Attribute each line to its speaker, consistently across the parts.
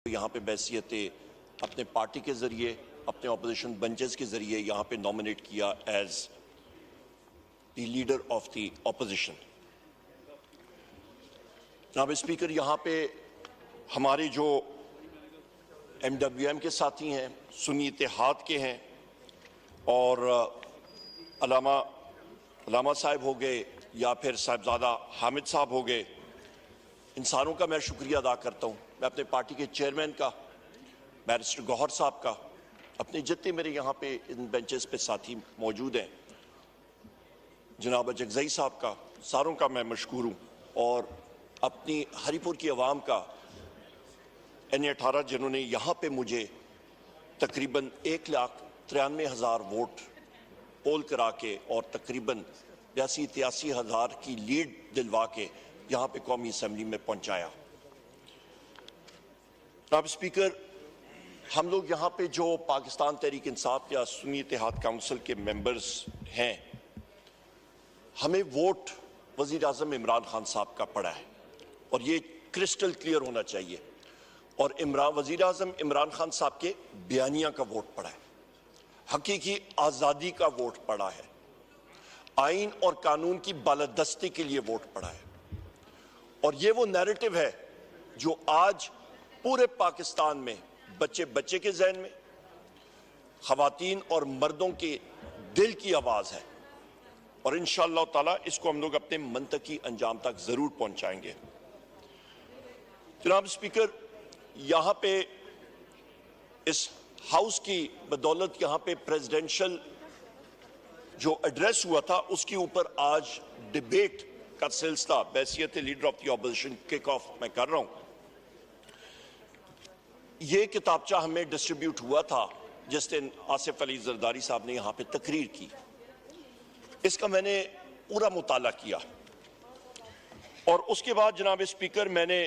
Speaker 1: यहाँ पे बैसियत अपने पार्टी के ज़रिए, अपने अपोजिशन बेंचेस के ज़रिए यहाँ पे नॉमिनेट किया as the leader of the opposition. जनाब स्पीकर, यहाँ पे हमारे जो MWM के साथी हैं, सुन्नी इत्तेहाद के हैं और अलामा साहब हो गए या फिर साहिबजादा हामिद साहब हो गए, इन सारों का मैं शुक्रिया अदा करता हूँ। मैं अपने पार्टी के चेयरमैन का, बैरिस्टर गौहर साहब का, अपने जितने मेरे यहाँ पे इन बेंचेस पे साथी मौजूद हैं, जनाब जगज़ई साहब का, सारों का मैं मशकूर हूँ। और अपनी हरीपुर की आवाम का, NA18 जिन्होंने यहाँ पे मुझे तकरीबन 1,93,000 वोट पोल करा के और तकरीबन 82-83 की लीड दिलवा के यहाँ पे कौमी असम्बली में पहुँचाया। जनाब स्पीकर, हम लोग यहाँ पे जो पाकिस्तान तहरीक इंसाफ या सुन्नी इत्तेहाद काउंसिल के मेंबर्स हैं, हमें वोट वज़ीर आज़म इमरान खान साहब का पड़ा है और ये क्रिस्टल क्लियर होना चाहिए। और वज़ीर आज़म इमरान खान साहब के बयानिया का वोट पड़ा है, हकीकी आज़ादी का वोट पड़ा है, आइन और कानून की बालादस्ती के लिए वोट पड़ा है। और ये वो नैरेटिव है जो आज पूरे पाकिस्तान में बच्चे बच्चे के जहन में, ख़वातीन और मर्दों के दिल की आवाज़ है और इंशाअल्लाह ताला इसको हम लोग अपने मंतकी अंजाम तक ज़रूर पहुँचाएंगे। जनाब स्पीकर, यहाँ पे इस हाउस की बदौलत यहाँ पे प्रेसिडेंशियल जो एड्रेस हुआ था उसके ऊपर आज डिबेट का सिलसिला बैसियत leader of the opposition kick off मैं कर रहा हूँ। ये किताबचा हमें डिस्ट्रीब्यूट हुआ था जिस दिन आसिफ अली जरदारी साहब ने यहाँ पे तकरीर की। इसका मैंने पूरा मुताला किया और उसके बाद जनाब स्पीकर मैंने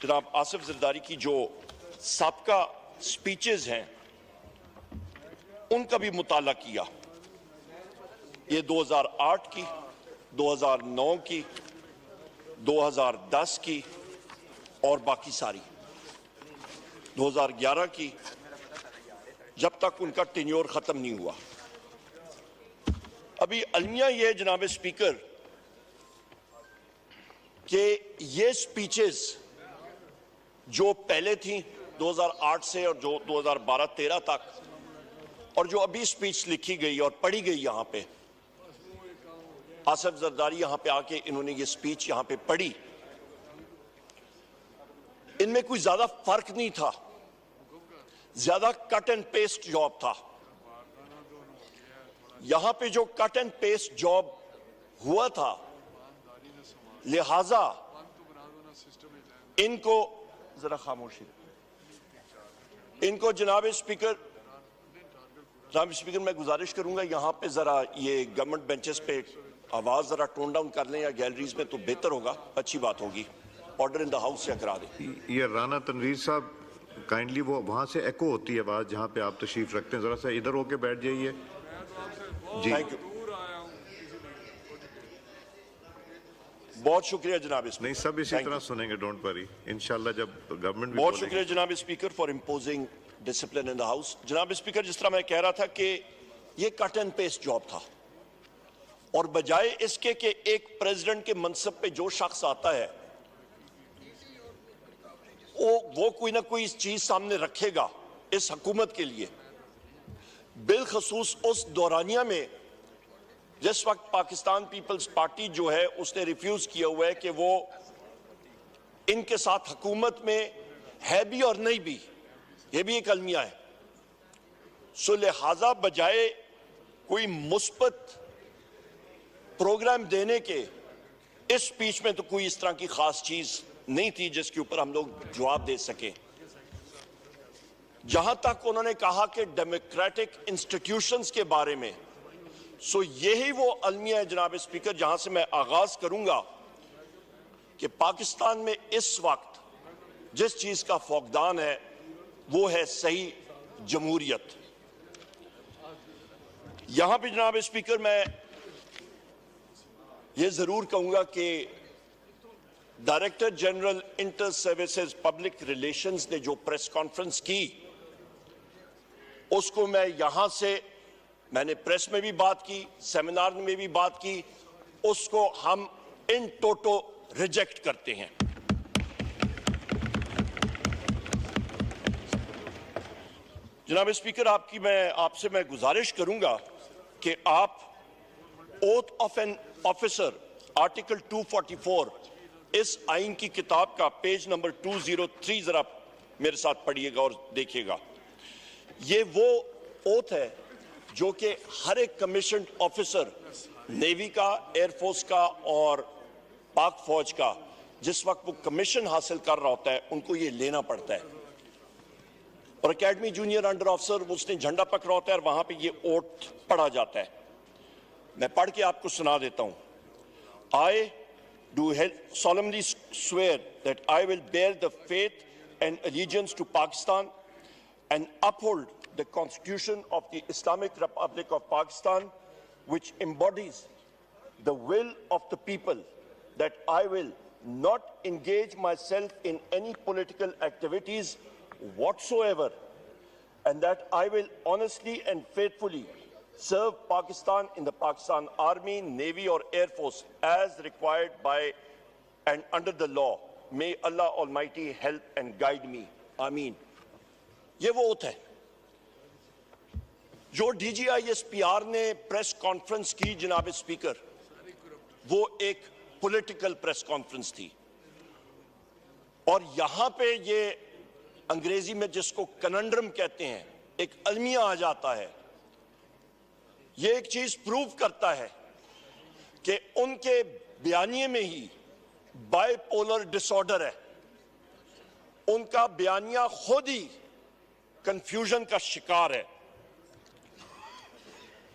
Speaker 1: जनाब आसिफ जरदारी की जो साबका स्पीचेस हैं उनका भी मुताला किया। ये 2008 की, 2009 की, 2010 की और बाकी सारी 2011 की, जब तक उनका टेन्योर खत्म नहीं हुआ। अभी अलमिया ये जनाब स्पीकर कि ये स्पीचेस जो पहले थी 2008 से और जो 2012-13 तक और जो अभी स्पीच लिखी गई और पढ़ी गई यहाँ पे, आसिफ जरदारी यहाँ पे आके इन्होंने ये स्पीच यहाँ पे पढ़ी, इनमें कोई ज्यादा फर्क नहीं था, ज्यादा कट एंड पेस्ट जॉब था। यहां पे जो कट एंड पेस्ट जॉब हुआ था, लिहाजा इनको जरा खामोशी, इनको जनाब स्पीकर मैं गुजारिश करूंगा यहां पे जरा ये गवर्नमेंट बेंचेस पे आवाज जरा टोन डाउन कर लें या गैलरीज में तो बेहतर होगा, अच्छी बात होगी। ऑर्डर इन द हाउस या करा दें।
Speaker 2: ये राना तनवीर साहब काइंडली वो वहां से एको होती है आवाज जहां पे आप तशरीफ रखते हैं, जरा सा इधर होके बैठ जाइए जी।
Speaker 1: थैंक यू, बहुत शुक्रिया जनाब स्पीकर।
Speaker 2: नहीं, सब इसी तरह सुनेंगे, डोंट वरी, इंशाल्लाह जब गवर्नमेंट भी
Speaker 1: बहुत शुक्रिया जनाब speaker for imposing discipline in the house. जनाब स्पीकर, जिस तरह मैं कह रहा था कि ये कट एंड पेस्ट जॉब था और बजाय इसके कि एक प्रेसिडेंट के मनसब पे जो शख्स आता है वो कोई ना कोई चीज सामने रखेगा इस हुकूमत के लिए, बिलखसूस उस दौरानिया में जिस वक्त पाकिस्तान पीपल्स पार्टी जो है उसने रिफ्यूज किया हुआ है कि वो इनके साथ हुकूमत में है भी और नहीं भी, ये भी एक अलमिया है। सो लिहाजा बजाय कोई मुस्बत प्रोग्राम देने के इस स्पीच में तो कोई इस तरह की खास चीज नहीं थी जिसके ऊपर हम लोग जवाब दे सके। जहां तक उन्होंने कहा कि डेमोक्रेटिक इंस्टीट्यूशंस के बारे में, सो यही वो अलमिया है जनाब स्पीकर जहां से मैं आगाज करूंगा कि पाकिस्तान में इस वक्त जिस चीज का फौकदान है वो है सही जमहूरियत। यहां पे जनाब स्पीकर मैं ये जरूर कहूंगा कि director general inter services public relations ने जो प्रेस कॉन्फ्रेंस की, उसको मैं यहां से, मैंने प्रेस में भी बात की, सेमिनार में भी बात की, उसको हम इन टोटो रिजेक्ट करते हैं। जनाब स्पीकर, आपसे मैं गुजारिश करूंगा कि आप oath of an officer article 244 इस आइन की किताब का पेज नंबर 203 जरा मेरे साथ पढ़िएगा और देखिएगा। ये वो ओथ है जो कि हर एक कमीशन्ड ऑफिसर, नेवी का, एयरफोर्स का और पाक फौज का, जिस वक्त वो कमीशन हासिल कर रहा होता है, उनको ये लेना पड़ता है। और एकेडमी जूनियर अंडर ऑफिसर, उसने झंडा पकड़ा होता है और वहां पे ये ओथ पढ़ा जाता है। मैं पढ़ के आपको सुना देता हूं। I do solemnly swear that I will bear the faith and allegiance to Pakistan and uphold the Constitution of the Islamic Republic of Pakistan, which embodies the will of the people, that I will not engage myself in any political activities whatsoever, and that I will honestly and faithfully serve Pakistan in the Pakistan Army, Navy or Air Force as required by and under the law. May Allah Almighty help and guide me. Ameen. ये वो oath है जो DGISPR ने press conference की। जनाब speaker, वो एक political press conference थी और यहां पे ये अंग्रेजी में जिसको कनंड्रम कहते हैं, एक अलमिया आ जाता है। ये एक चीज प्रूव करता है कि उनके बयानिए में ही बाइपोलर डिसऑर्डर है। उनका बयानिया खुद ही कंफ्यूजन का शिकार है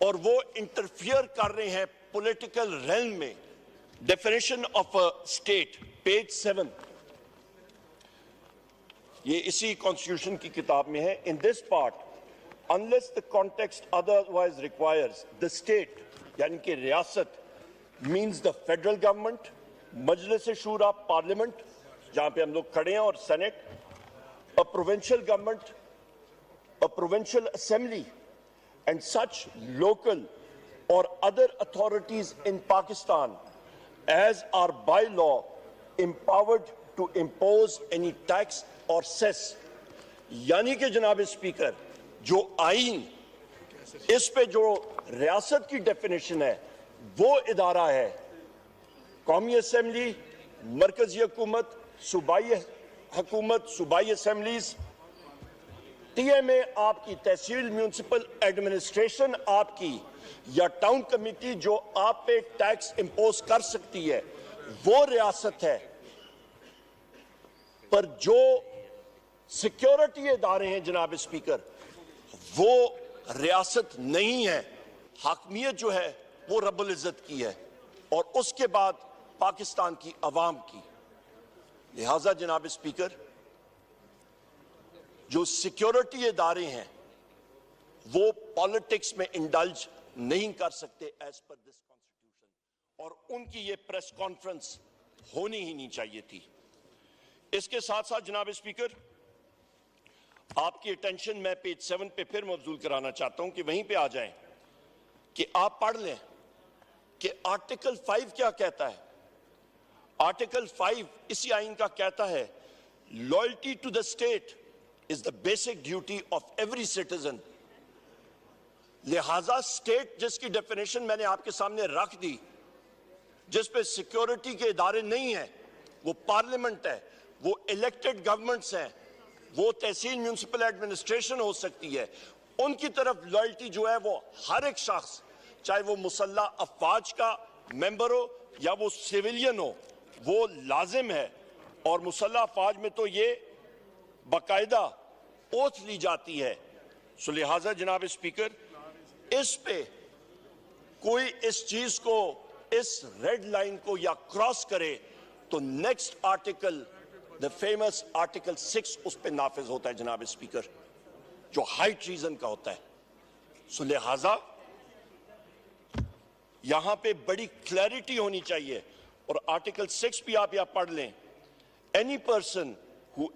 Speaker 1: और वो इंटरफियर कर रहे हैं पॉलिटिकल रेल्म में। Definition of a state, page 7, ये इसी कॉन्स्टिट्यूशन की किताब में है। In this part, unless the context otherwise requires, the state यानी कि रियासत means the federal government, Majlis Shura parliament जहां पे हम लोग खड़े हैं और senate, a provincial government, a provincial assembly and such local or other authorities in Pakistan as are by law empowered to impose any tax or cess। यानी कि जनाब स्पीकर, जो आइन इस पे जो रियासत की डेफिनेशन है वो इदारा है कौमी असेंबली, मरकजी हुकूमत, सूबाई हुकूमत, सूबाई असेंबलीज, टीएमए आपकी तहसील, म्यूनिसिपल एडमिनिस्ट्रेशन आपकी, या टाउन कमेटी जो आप पे टैक्स इंपोज कर सकती है, वो रियासत है। पर जो सिक्योरिटी इदारे हैं जनाब स्पीकर, वो रियासत नहीं है। हाकमियत जो है वो रब्बुल इज्जत की है और उसके बाद पाकिस्तान की अवाम की। लिहाजा जनाब स्पीकर, जो सिक्योरिटी इदारे हैं वो पॉलिटिक्स में इंडल्ज नहीं कर सकते एज पर दिस कॉन्स्टिट्यूशन, और उनकी ये प्रेस कॉन्फ्रेंस होनी ही नहीं चाहिए थी। इसके साथ साथ जनाब स्पीकर, आपकी अटेंशन मैं पेज 7 पे फिर मबजूल कराना चाहता हूं कि वहीं पे आ जाएं कि आप पढ़ लें कि आर्टिकल 5 क्या कहता है। आर्टिकल 5 इसी आइन का कहता है, loyalty to the state is the basic duty of every citizen। लिहाजा स्टेट जिसकी डेफिनेशन मैंने आपके सामने रख दी, जिस पे सिक्योरिटी के इदारे नहीं है, वो पार्लियामेंट है, वो इलेक्टेड गवर्नमेंट्स हैं, वो तहसील म्यूनिसिपल एडमिनिस्ट्रेशन हो सकती है। उनकी तरफ लॉयल्टी जो है वो हर एक शख्स, चाहे वो मुसल्ला अफवाज का मेंबर हो या वो सिविलियन हो, वो लाजिम है। और मुसल्ला अफवाज में तो ये बाकायदा ओथ ली जाती है। सो लिहाजा जनाब स्पीकर, इस पे कोई इस चीज को, इस रेड लाइन को या क्रॉस करे तो next article, the famous article 6 उस पे नाफिज होता है जनाब स्पीकर, जो हाई ट्रीजन का होता है। सो लिहाजा यहां पे बड़ी क्लैरिटी होनी चाहिए और आर्टिकल 6 भी आप यहाँ पढ़ लें, any person who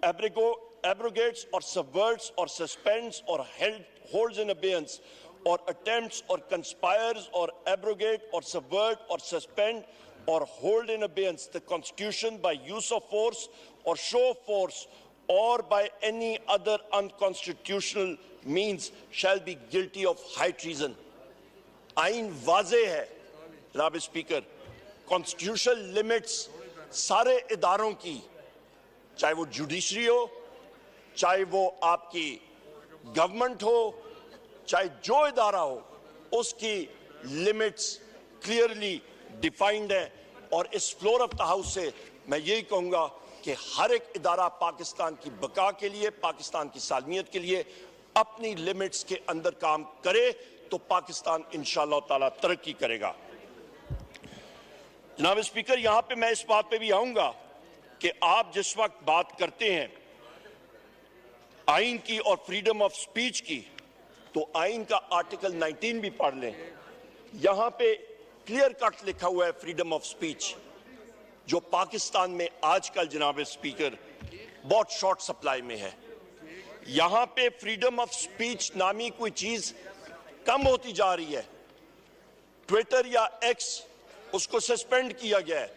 Speaker 1: abrogates or subverts or suspends or holds in abeyance or attempts or conspires or abrogate or subvert or suspend or hold in abeyance the Constitution by use of force or show of force or by any other unconstitutional means shall be guilty of high treason. आइन वाज़े है जनाब speaker, constitutional limits सारे इदारों की, चाहे वो judiciary हो, चाहे वो आपकी गवर्नमेंट हो, चाहे जो इदारा हो, उसकी लिमिट्स क्लियरली डिफाइंड है। और इस फ्लोर ऑफ द हाउस से मैं यही कहूंगा कि हर एक इदारा पाकिस्तान की बका के लिए, पाकिस्तान की सालमियत के लिए अपनी लिमिट्स के अंदर काम करे तो पाकिस्तान इंशाअल्लाह ताला तरक्की करेगा। जनाब स्पीकर, यहां पे मैं इस बात पे भी आऊंगा कि आप जिस वक्त बात करते हैं आइन की और फ्रीडम ऑफ स्पीच की, तो आइन का आर्टिकल 19 भी पढ़ लें। यहां पे क्लियर कट लिखा हुआ है फ्रीडम ऑफ स्पीच, जो पाकिस्तान में आजकल जनाब स्पीकर बहुत शॉर्ट सप्लाई में है। यहां पे फ्रीडम ऑफ स्पीच नामी कोई चीज कम होती जा रही है। ट्विटर या एक्स, उसको सस्पेंड किया गया है।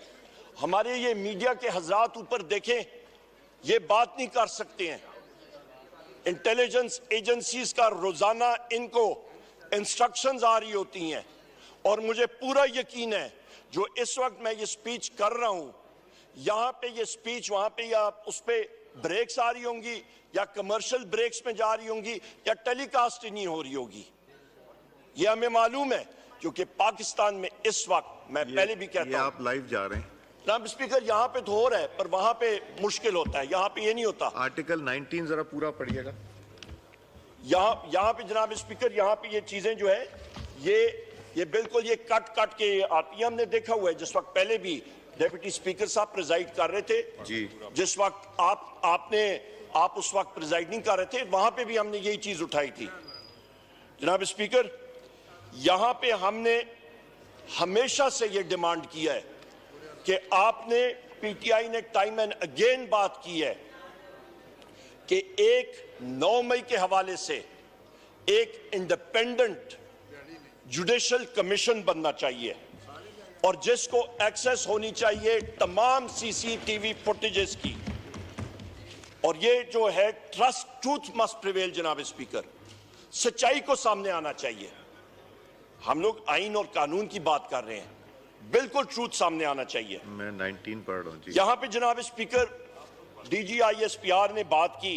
Speaker 1: हमारे ये मीडिया के हजरात ऊपर देखें, ये बात नहीं कर सकते हैं। इंटेलिजेंस एजेंसीज का रोजाना इनको इंस्ट्रक्शंस आ रही होती हैं, और मुझे पूरा यकीन है जो इस वक्त मैं ये स्पीच कर रहा हूं, यहां पे ये स्पीच वहां पे या उस पे ब्रेक्स आ रही होंगी या कमर्शियल ब्रेक्स में जा रही होंगी या टेलीकास्ट ही नहीं हो रही होगी। ये हमें मालूम है, क्योंकि पाकिस्तान में इस वक्त मैं पहले भी कहता हूं,
Speaker 2: आप लाइव जा रहे हैं
Speaker 1: जनाब स्पीकर, यहां पे तो हो रहा है पर वहां पे मुश्किल होता है, यहां पे ये नहीं होता।
Speaker 2: आर्टिकल 19 जरा पूरा पढ़िएगा।
Speaker 1: यहां पे जनाब स्पीकर, यहां पे ये चीजें जो है ये बिल्कुल ये कट के आती है। हमने देखा हुआ है, जिस वक्त पहले भी डेप्यूटी स्पीकर साहब प्रिजाइड कर रहे थे जी, जिस वक्त आप उस वक्त प्रिजाइड नहीं कर रहे थे, वहां पे भी हमने यही चीज उठाई थी। जनाब स्पीकर, यहां पे हमने हमेशा से ये डिमांड किया है कि आपने, पीटीआई ने टाइम एंड अगेन बात की है कि 9 मई के हवाले से एक इंडिपेंडेंट जुडिशल कमीशन बनना चाहिए और जिसको एक्सेस होनी चाहिए तमाम सीसीटीवी फुटेजेस की, और ये जो है ट्रूथ मस्ट प्रिवेल। जनाब स्पीकर, सच्चाई को सामने आना चाहिए। हम लोग आइन और कानून की बात कर रहे हैं, बिल्कुल ट्रूथ सामने आना चाहिए।
Speaker 2: मैं 19 पढ़ रहा हूं।
Speaker 1: यहां पे जनाब स्पीकर DGISPR ने बात की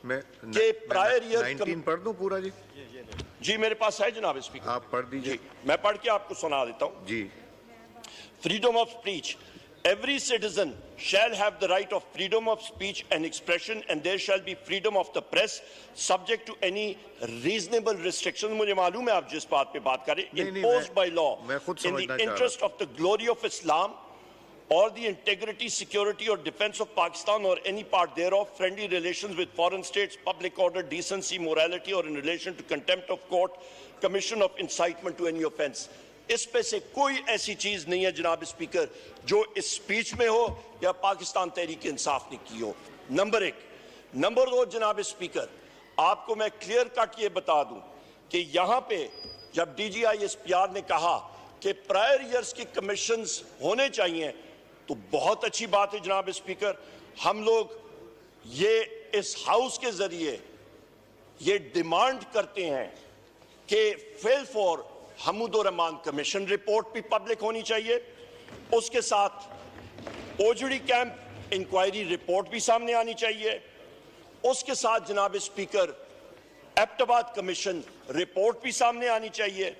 Speaker 1: कि प्रायर ईयर
Speaker 2: 19 पढ़ दूं पूरा जी?
Speaker 1: जी मेरे पास है जनाब स्पीकर,
Speaker 2: आप पढ़ दीजिए।
Speaker 1: मैं पढ़ के आपको सुना देता हूं
Speaker 2: जी।
Speaker 1: Freedom of speech. Every citizen shall have the right of freedom of speech and expression, and there shall be freedom of the press, subject to any reasonable restrictions. मुझे मालूम है आप जिस बात पे बात कर रहे हैं, imposed by law in the interest of the glory of Islam or the integrity, security or defense of Pakistan or any part thereof, friendly relations with foreign states, public order, decency, morality, or in relation to contempt of court, commission of incitement to any offense. इस पे से कोई ऐसी चीज नहीं है जनाब speaker जो इस स्पीच में हो या पाकिस्तान तहरीक इंसाफ ने की हो। नंबर 1। नंबर 2 जनाब स्पीकर, आपको मैं क्लियर कट ये बता दूं कि यहां पे जब DGISPR ने कहा कि प्रायर ईयर्स की कमीशंस होने चाहिए, तो बहुत अच्छी बात है जनाब स्पीकर। हम लोग ये इस हाउस के जरिए ये डिमांड करते हैं कि fail for Hamoodur Rahman commission report भी पब्लिक होनी चाहिए, उसके साथ ओजड़ी कैंप इंक्वायरी रिपोर्ट भी सामने आनी चाहिए, उसके साथ जनाब स्पीकर एबटाबाद कमीशन रिपोर्ट भी सामने आनी चाहिए,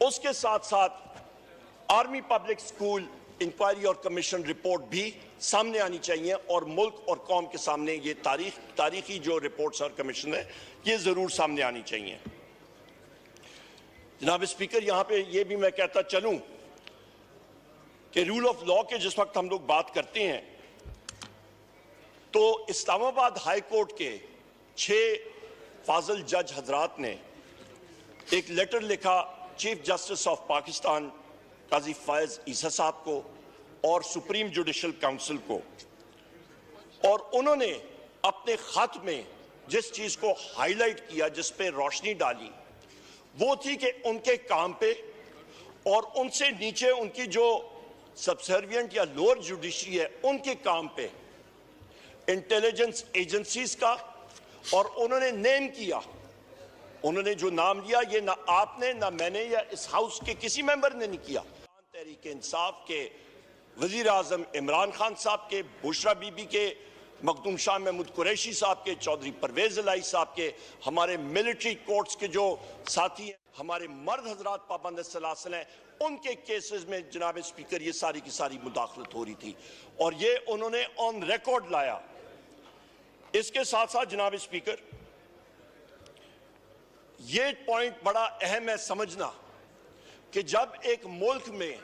Speaker 1: उसके साथ साथ आर्मी पब्लिक स्कूल इंक्वायरी और कमीशन रिपोर्ट भी सामने आनी चाहिए, और मुल्क और कौम के सामने ये तारीखी जो रिपोर्ट्स और कमीशन है ये जरूर सामने आनी चाहिए। जनाब स्पीकर, यहां पे ये भी मैं कहता चलूं कि रूल ऑफ लॉ के जिस वक्त हम लोग बात करते हैं, तो इस्लामाबाद हाई कोर्ट के 6 फाजल जज हजरात ने एक लेटर लिखा चीफ जस्टिस ऑफ पाकिस्तान काजी फायज ईसा साहब को, और सुप्रीम जुडिशल काउंसिल को, और उन्होंने अपने खत में जिस चीज को हाईलाइट किया, जिस पे रोशनी डाली, वो थी कि उनके काम पे और उनसे नीचे उनकी जो सबसर्विएंट या लोअर जुडिशरी है उनके काम पे इंटेलिजेंस एजेंसीज का, और उन्होंने नेम किया, उन्होंने जो नाम लिया ये ना आपने ना मैंने या इस हाउस के किसी मेंबर ने नहीं किया। तहरीक इंसाफ के वजीर आजम इमरान खान साहब के, बुशरा बीबी के, मखदूम शाह महमूद कुरैशी साहब के, चौधरी परवेज इलाही साहब के, हमारे मिलिट्री कोर्ट्स के जो साथी हैं, हमारे मर्द हजरात पाबंद सलासल हैं, उनके केसेस में जनाब स्पीकर ये सारी की सारी मुदाखलत हो रही थी और ये उन्होंने ऑन रिकॉर्ड लाया। इसके साथ साथ जनाब स्पीकर, ये पॉइंट बड़ा अहम है समझना कि जब एक मुल्क में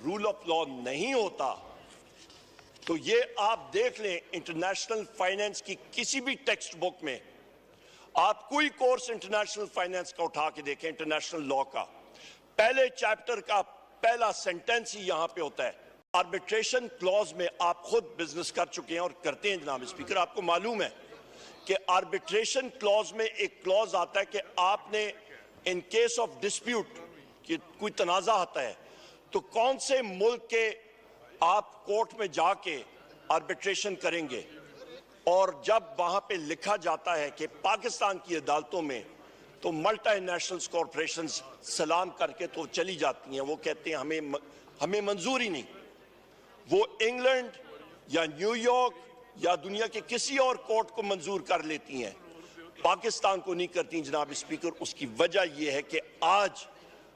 Speaker 1: रूल ऑफ लॉ नहीं होता तो ये आप देख लें, इंटरनेशनल फाइनेंस की किसी भी टेक्स्ट बुक में आप कोई कोर्स इंटरनेशनल फाइनेंस का उठा के देखें, इंटरनेशनल लॉ का पहले चैप्टर का पहला सेंटेंस ही यहां पे होता है आर्बिट्रेशन क्लॉज में। आप खुद बिजनेस कर चुके हैं और करते हैं जनाब स्पीकर, आपको मालूम है कि आर्बिट्रेशन क्लॉज में एक क्लॉज आता है कि आपने इन केस ऑफ डिस्प्यूट कि कोई तनाजा आता है तो कौन से मुल्क के आप कोर्ट में जाके आर्बिट्रेशन करेंगे, और जब वहां पे लिखा जाता है कि पाकिस्तान की अदालतों में तो मल्टीनेशनल कॉरपोरेशंस सलाम करके तो चली जाती हैं, वो कहते हैं हमें मंजूर ही नहीं, वो इंग्लैंड या न्यूयॉर्क या दुनिया के किसी और कोर्ट को मंजूर कर लेती हैं, पाकिस्तान को नहीं करती जनाब स्पीकर। उसकी वजह यह है कि आज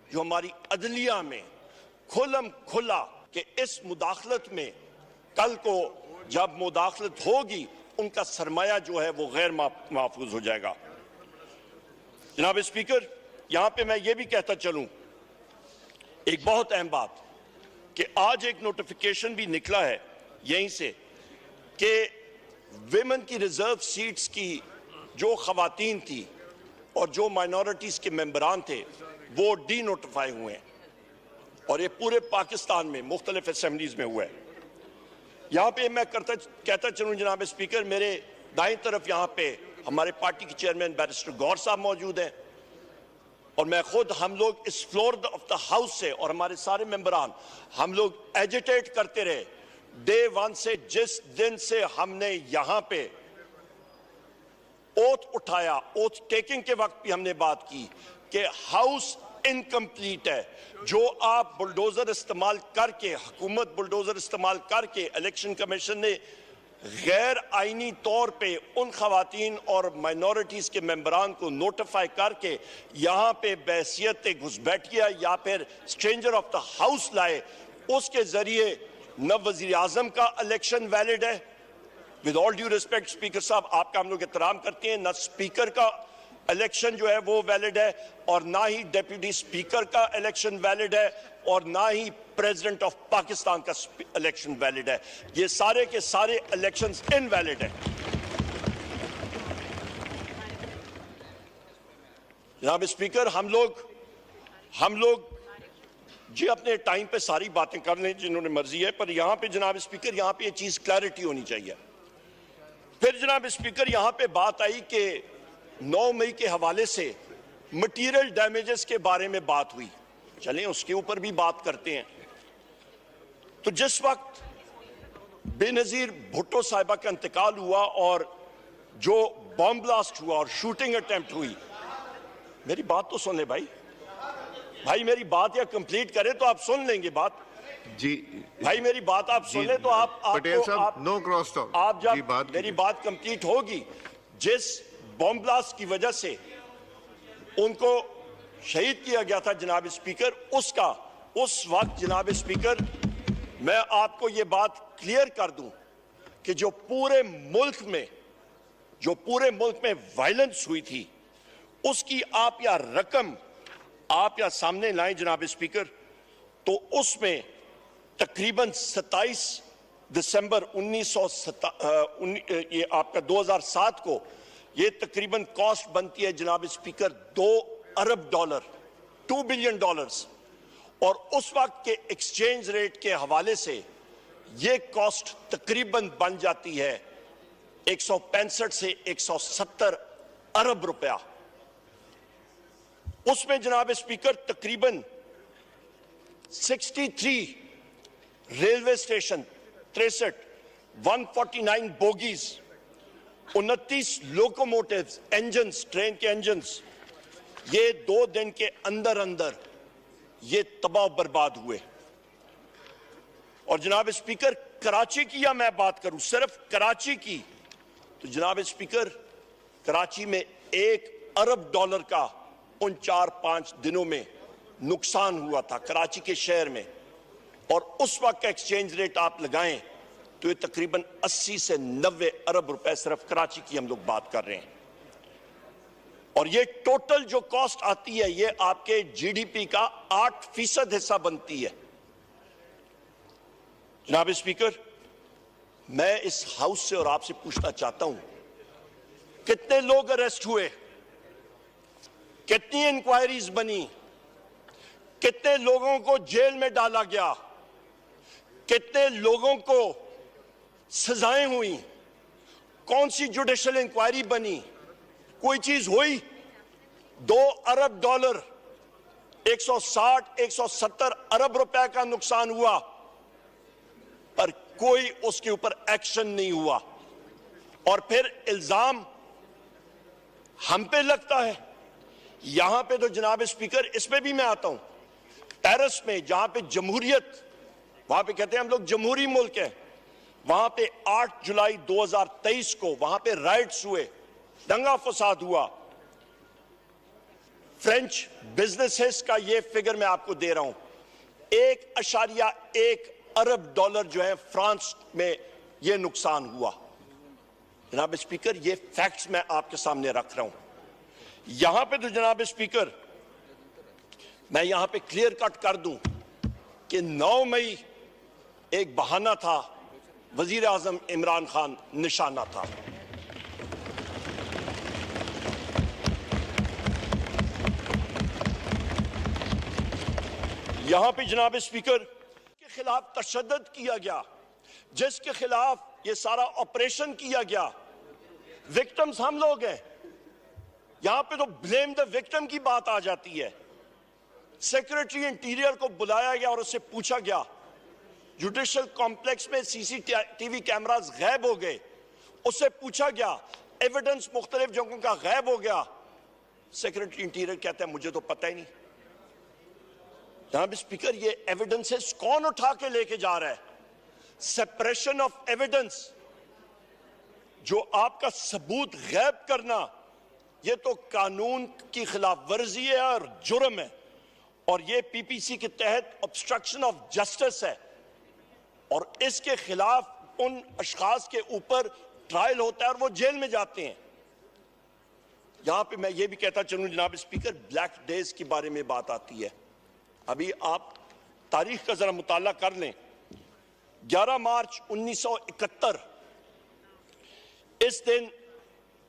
Speaker 1: जो हमारी अदलिया में खुलम खुला कि इस मुदाखलत में कल को जब मुदाखलत होगी उनका सरमाया जो है वो गैर महफूज हो जाएगा। जनाब स्पीकर, यहां पे मैं ये भी कहता चलूं एक बहुत अहम बात कि आज एक नोटिफिकेशन भी निकला है यहीं से कि विमेन की रिजर्व सीट्स की जो खवातीन थी और जो माइनॉरिटीज के मेंबरान थे वो डी नोटिफाई हुए हैं और ये पूरे पाकिस्तान में मुख्तलिफ असेंबलीज में हुआ है। यहां पे मैं कहता चलूं जनाब स्पीकर, मेरे दाईं तरफ यहां पे हमारे पार्टी के चेयरमैन बैरिस्टर गौर साहब मौजूद हैं और मैं खुद, हम लोग इस फ्लोर ऑफ द हाउस से और हमारे सारे मेंबरान हम लोग एजिटेट करते रहे डे वन से। जिस दिन से हमने यहां पे ओथ उठाया, ओथ टेकिंग के वक्त भी हमने बात की कि हाउस इनकम्प्लीट है, जो आप बुलडोजर इस्तेमाल करके, हुकूमत बुलडोजर इस्तेमाल करके, इलेक्शन कमीशन ने गैर आईनी तौर पे उन खवातीन और माइनॉरिटीज के मेंबरान को नोटिफाई करके यहां पे बहसियत घुसपैठिया या फिर स्ट्रेंजर ऑफ द हाउस लाए, उसके जरिए न वजीर आजम का इलेक्शन वैलिड है, with all due respect speaker साहब आपका हम लोग एहतराम करते हैं, न स्पीकर का इलेक्शन जो है वो वैलिड है और ना ही डिप्टी स्पीकर का इलेक्शन वैलिड है और ना ही प्रेसिडेंट ऑफ पाकिस्तान का इलेक्शन वैलिड है। ये सारे के सारे इलेक्शंस इनवैलिड है। जनाब स्पीकर, हम लोग जी अपने टाइम पे सारी बातें कर लें जिन्होंने मर्जी है, पर यहां पे जनाब स्पीकर यहां पे ये चीज क्लैरिटी होनी चाहिए। फिर जनाब स्पीकर यहां पे बात आई कि 9 मई के हवाले से मटीरियल डैमेजेस के बारे में बात हुई, चलें उसके ऊपर भी बात करते हैं। तो जिस वक्त बेनजीर भुट्टो साहिबा का इंतकाल हुआ और जो बॉम्ब ब्लास्ट हुआ और शूटिंग अटेम्प्ट हुई, मेरी बात तो सुन ले भाई, मेरी बात या कंप्लीट करें तो आप सुन लेंगे बात
Speaker 2: जी।
Speaker 1: भाई मेरी बात आप सुन ले तो आप
Speaker 2: पटेल साहब, नो क्रॉस टॉक।
Speaker 1: आप जब मेरी बात कंप्लीट होगी, जिस बॉम्ब ब्लास्ट की वजह से उनको शहीद किया गया था जनाब स्पीकर, उसका उस वक्त जनाब स्पीकर मैं आपको ये बात क्लियर कर दूं कि जो पूरे मुल्क में वायलेंस हुई थी उसकी आप या रकम आप या सामने लाएं जनाब स्पीकर, तो उसमें तकरीबन 27 दिसंबर 2007 को ये तकरीबन कॉस्ट बनती है जनाब स्पीकर $2 अरब, $2 बिलियन, और उस वक्त के एक्सचेंज रेट के हवाले से ये कॉस्ट तकरीबन बन जाती है 165 से 170 अरब रुपया। उसमें जनाब स्पीकर तकरीबन 63 railway station, 63 149 bogies, 29 locomotives, engines, train के इंजन्स, ये 2 दिन के अंदर अंदर ये तबाह बर्बाद हुए। और जनाब स्पीकर कराची की या मैं बात करूं सिर्फ कराची की, तो जनाब स्पीकर कराची में $1 अरब का उन 4-5 दिनों में नुकसान हुआ था कराची के शहर में। और उस वक्त का एक्सचेंज रेट आप लगाएं तो ये तकरीबन 80 से 90 अरब रुपए सिर्फ कराची की हम लोग बात कर रहे हैं। और ये टोटल जो कॉस्ट आती है ये आपके जीडीपी का 8% हिस्सा बनती है। जनाब स्पीकर, मैं इस हाउस से और आपसे पूछना चाहता हूं, कितने लोग अरेस्ट हुए, कितनी इंक्वायरीज बनी, कितने लोगों को जेल में डाला गया, कितने लोगों को सजाएं हुई, कौन सी जुडिशियल इंक्वायरी बनी, कोई चीज हुई? $2 अरब 160-170 अरब रुपए का नुकसान हुआ, पर कोई उसके ऊपर एक्शन नहीं हुआ। और फिर इल्जाम हम पे लगता है। यहां पे तो जनाब स्पीकर, इसमें भी मैं आता हूं, पेरिस में जहां पे जमहूरियत, वहां पे कहते हैं हम लोग जमहूरी मुल्क है, वहां पे 8 जुलाई 2023 को वहां पे राइट्स हुए, दंगा फसाद हुआ। फ्रेंच बिजनेसेस का ये फिगर मैं आपको दे रहा हूं, $1.1 अरब जो है फ्रांस में ये नुकसान हुआ। जनाब स्पीकर, ये फैक्ट्स मैं आपके सामने रख रहा हूं। यहां पे तो जनाब स्पीकर मैं यहां पे क्लियर कट कर दूं कि 9 मई एक बहाना था, वजीर आजम इमरान खान निशाना था। यहां पे जनाब स्पीकर के खिलाफ तशद्दुद किया गया, जिसके खिलाफ ये सारा ऑपरेशन किया गया, विक्टिम्स हम लोग हैं। यहां पे तो ब्लेम द विक्टिम की बात आ जाती है। सेक्रेटरी इंटीरियर को बुलाया गया और उससे पूछा गया, जुडिशियल कॉम्प्लेक्स में सीसीटीवी कैमरास गायब हो गए, उससे पूछा गया, एविडेंस मुख्तलिफ जगहों का गायब हो गया। सेक्रेटरी इंटीरियर कहता है मुझे तो पता ही नहीं। जनाब स्पीकर, ये एविडेंसेस कौन उठा के लेके जा रहा है? सेपरेशन ऑफ एविडेंस, जो आपका सबूत गायब करना, ये तो कानून की खिलाफ वर्जी है और जुर्म है। और ये पीपीसी के तहत ऑब्स्ट्रक्शन ऑफ जस्टिस है। और इसके खिलाफ उन अशखास के ऊपर ट्रायल होता है और वो जेल में जाते हैं। यहां पे मैं ये भी कहता चलूं जनाब स्पीकर, ब्लैक डेज के बारे में बात आती है। अभी आप तारीख का जरा मुताला कर लें। 11 मार्च 1971, इस दिन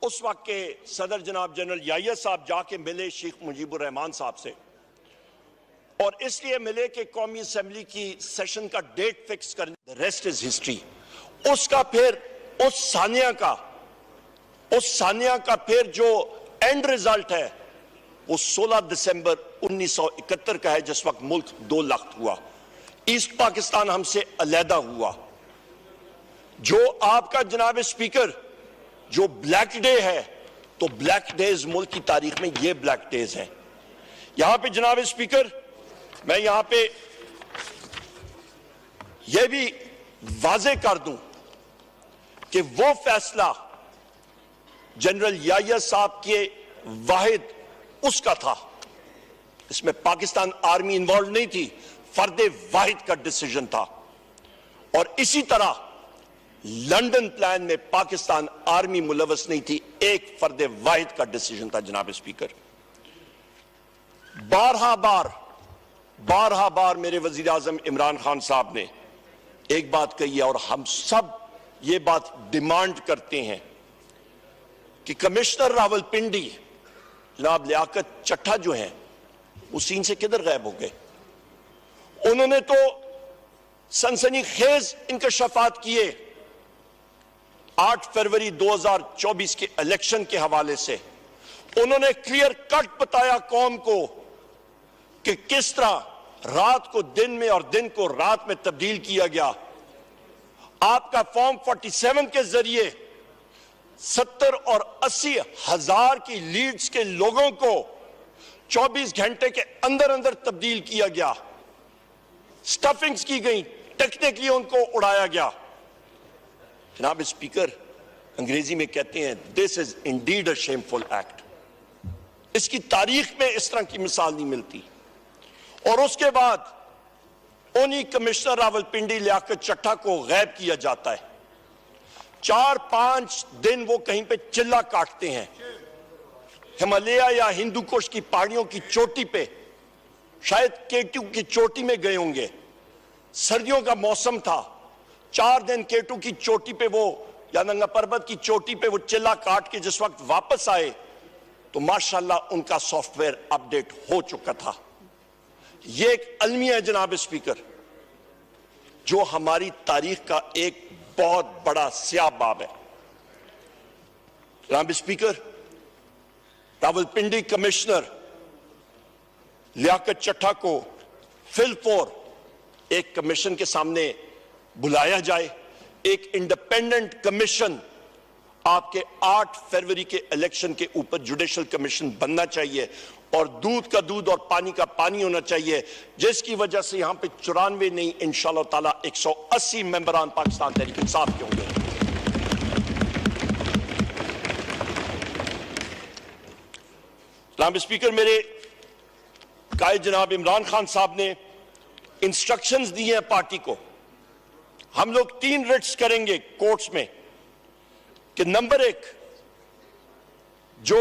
Speaker 1: उस वक्त के सदर जनाब जनरल याहिया साहब जाके मिले शेख मुजीबुर रहमान साहब से, और इसलिए मिले कि कौमी असेंबली की सेशन का डेट फिक्स करने। The rest is history. उसका फिर उस सानिया का फिर जो एंड रिजल्ट है वो 16 दिसंबर 1971 का है, जिस वक्त मुल्क 2 लाख हुआ, ईस्ट पाकिस्तान हमसे अलहदा हुआ। जो आपका जनाब स्पीकर जो ब्लैक डे है, तो ब्लैक डेज मुल्क की तारीख में ये ब्लैक डेज हैं। यहां पे जनाब स्पीकर मैं यहां पे यह भी वाजे कर दूं कि वो फैसला जनरल याहिया साहब के वाहिद उसका था, इसमें पाकिस्तान आर्मी इन्वॉल्व नहीं थी, फर्दे वाहिद का डिसीजन था। और इसी तरह लंदन प्लान में पाकिस्तान आर्मी मुलवस नहीं थी, एक फर्दे वाहिद का डिसीजन था। जनाब स्पीकर, बारहा बार मेरे वजीर आजम इमरान खान साहब ने एक बात कही है, और हम सब ये बात डिमांड करते हैं कि कमिश्नर रावलपिंडी जनाब लियाकत चट्टा जो हैं वो सीन से किधर गायब हो गए? उन्होंने तो सनसनीखेज इंकशाफात किए 8 फरवरी 2024 के इलेक्शन के हवाले से। उन्होंने क्लियर कट बताया कौम को कि किस तरह रात को दिन में और दिन को रात में तब्दील किया गया। आपका फॉर्म 47 के जरिए 70 और 80 हजार की लीड्स के लोगों को 24 घंटे के अंदर अंदर तब्दील किया गया, स्टफिंग्स की गई, टेक्निकली उनको उड़ाया गया। जनाब स्पीकर, अंग्रेजी में कहते हैं this is indeed a shameful act. इसकी तारीख में इस तरह की मिसाल नहीं मिलती। और उसके बाद उन्हीं कमिश्नर रावलपिंडी लियाकत चट्टा को गायब किया जाता है। 4-5 दिन वो कहीं पे चिल्ला काटते हैं, हिमालय या हिंदू कुश की पहाड़ियों की चोटी पे, शायद केटू की चोटी में गए होंगे। सर्दियों का मौसम था, 4 दिन केटू की चोटी पे वो या नंगा पर्वत की चोटी पे वो चिल्ला काट के जिस वक्त वापस आए तो माशाल्लाह उनका सॉफ्टवेयर अपडेट हो चुका था। यह एक अलमिया है जनाब स्पीकर, जो हमारी तारीख का एक बहुत बड़ा स्याह बाब है। जनाब स्पीकर, रावलपिंडी कमिश्नर लियाकत चट्टा को फिलफोर एक कमीशन के सामने बुलाया जाए। एक इंडिपेंडेंट कमीशन आपके 8 फरवरी के इलेक्शन के ऊपर जुडिशल कमीशन बनना चाहिए और दूध का दूध और पानी का पानी होना चाहिए, जिसकी वजह से यहां पे 94 नहीं इंशाअल्लाह ताला 180 मेंबरान पाकिस्तान तहरीक इंसाफ के होंगे। जनाब स्पीकर, मेरे कायद जनाब इमरान खान साहब ने इंस्ट्रक्शंस दिए हैं पार्टी को। हम लोग 3 रिट्स करेंगे कोर्ट्स में कि नंबर 1, जो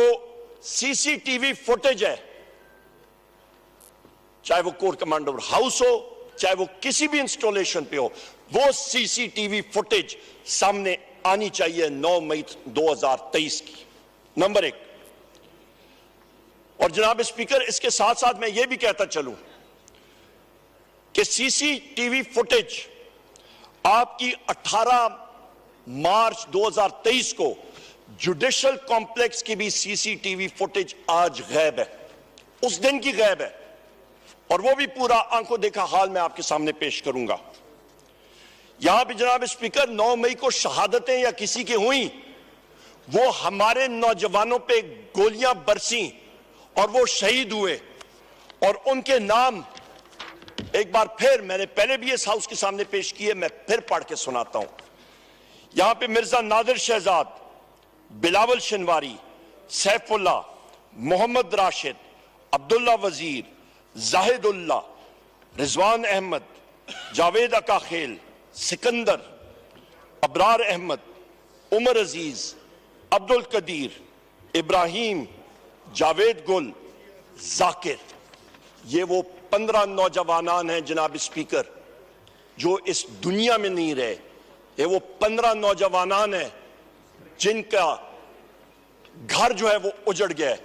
Speaker 1: सीसीटीवी फुटेज है, चाहे वो कोर्ट कमांडर हाउस हो, चाहे वो किसी भी इंस्टॉलेशन पे हो, वो सीसीटीवी फुटेज सामने आनी चाहिए 9 मई 2023 की, नंबर 1। और जनाब स्पीकर, इसके साथ साथ मैं ये भी कहता चलूं कि सीसीटीवी फुटेज आपकी 18 मार्च 2023 को जुडिशल कॉम्प्लेक्स की भी सीसीटीवी फुटेज आज गायब है, उस दिन की गायब है, और वो भी पूरा आंखों देखा हाल मैं आपके सामने पेश करूंगा। यहां पे जनाब स्पीकर 9 मई को शहादतें या किसी की हुई, वो हमारे नौजवानों पे गोलियां बरसी और वो शहीद हुए, और उनके नाम एक बार फिर मैंने पहले भी इस हाउस के सामने पेश किए, मैं फिर पढ़ के सुनाता हूं। यहां पे मिर्जा नादिर शहजाद, बिलावल शनवारी, सैफुल्ला, मोहम्मद राशिद, अब्दुल्ला वजीर, जाहिदुल्ला, रिजवान अहमद, जावेद अकाखेल, सिकंदर, अबरार अहमद, उमर अजीज, अब्दुल कदीर, इब्राहिम, जावेद गुल, जाकिर, ये वो 15 नौजवानान हैं जनाब स्पीकर जो इस दुनिया में नहीं रहे। ये वो 15 नौजवानान हैं जिनका घर जो है वो उजड़ गया है।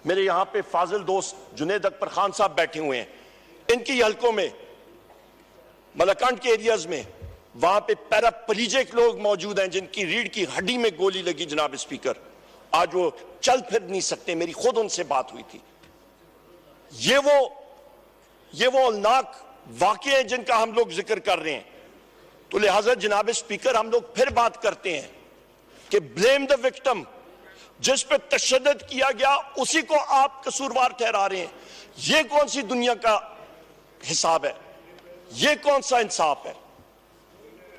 Speaker 1: मेरे यहां पे फाजिल दोस्त जुनेद अकबर खान साहब बैठे हुए हैं, इनकी हलकों में मलकंड के एरियाज में वहां पे पैराप्लीजिक लोग मौजूद हैं जिनकी रीढ़ की हड्डी में गोली लगी जनाब स्पीकर, आज वो चल फिर नहीं सकते। मेरी खुद उनसे बात हुई थी। ये वो औलनाक वाकये हैं जिनका हम लोग जिक्र कर रहे हैं। तो लिहाजा जनाब स्पीकर, हम लोग फिर बात करते हैं कि ब्लेम द विक्टिम, जिस पे तशद्दुद किया गया उसी को आप कसूरवार ठहरा रहे हैं। ये कौन सी दुनिया का हिसाब है? ये कौन सा इंसाफ है?